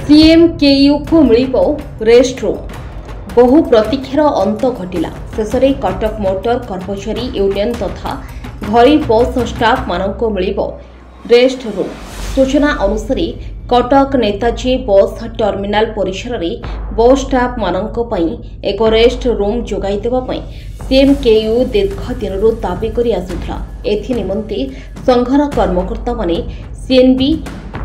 सीएमकेयू को मिलिबो rest room बहु प्रतीक्षार अंत घटिला। शेष में कटक मोटर कर्मचारी यूनियन तथा घरी बस स्टाफ मानक मिलिबो रेस्ट रूम। सूचना अनुसार कटक नेताजी बस टर्मिनाल परिसर में बस स्टाफ मानक पई एक रेस्ट रूम जोगाई देबा पई सीएमकेयू दीर्घ दिन दाबी करि आसुथला। एथि निमंते संघर कर्मकर्ता माने सीएनबी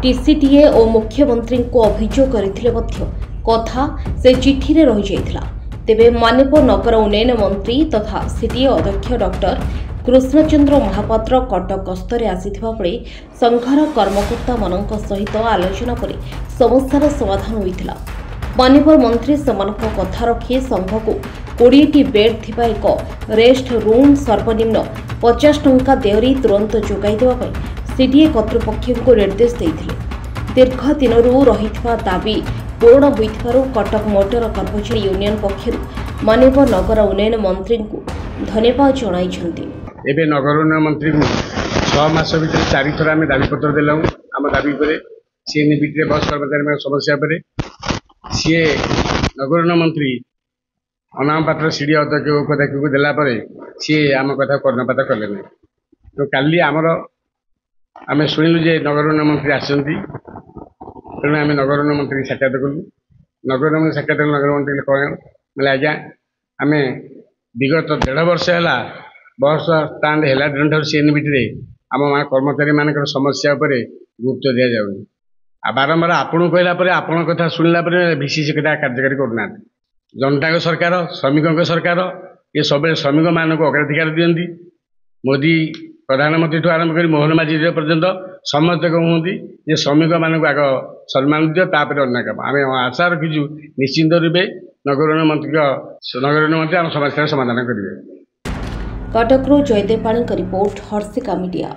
टीसीटीए और मुख्यमंत्री को अभियोग करथिले मध्य कथा से चिठी रे रहि जायथिला। तेबे मानव नगर उन्नयन मंत्री तथा सीटीए अध्यक्ष डॉक्टर कृष्णचंद्र महापात्र कटक गस्तरे आसीथिबा बेले संघर कर्मकर्ता मानक सहित आलोचना पर समस्यार समाधान होइथिला। मानव मंत्री समानक कथा रखी संघ को 20टी बेड थिबा एक रेस्ट रूम सर्वनिम्न 50 टंका देहरी तुरंत जोगाई देबा पई सीडीए कर्तृपक्ष को निर्देश देते। दीर्घ दिन रही दाबी पूर्ण होइथिबारु कटक मोटर कर्मचारी यूनियन पक्षर मानव नगर उन्नयन मंत्री को धन्यवाद जणाइछन्ति। एबे नगर उन्नयन मंत्री को 6 मास भीतर 4 थर आम दाबीपत्र देलु। आम दाबी पर सीएनबी बस कर्मचारी समस्या पर सी नगर उन्नयन मंत्री अनाम पात्र सीडीए अध्यक्ष उपाध्यक्ष को देला सी आम कथा कर्णपात कले ना। तो काली आमर आम शुणिलु जे नगर उन्नयन मंत्री आसती तेणु आम नगर उन्नयन मंत्री साक्षात कलु। नगर उन्नयन साक्षात नगर मंत्री कह बोले आज्ञा आम विगत 1.5 वर्ष है बस स्टाण्ड है सीएनबी आम कर्मचारी मान समस्या उपर गुरुत्व दि जाऊनी। बारंबार आपन कहला आपण कथा शुणिला विशेष कथा कार्यकारी करना। जनता सरकार श्रमिकों सरकार ये सब श्रमिक मानक अग्राधिकार दिखती। मोदी प्रधानमंत्री ठू आरंभ कर मोहन माझी पर्यंत समस्त कहते जे श्रमिक मानक आग सम्मान दियो तापर अन्य काम। आम आशा रखीचु निश्चिंत रूपे नगर उन्नयन मंत्री आम समस्या समाधान करेंगे। कटकरू जयदेव पाणी का रिपोर्ट हर्षिका मीडिया।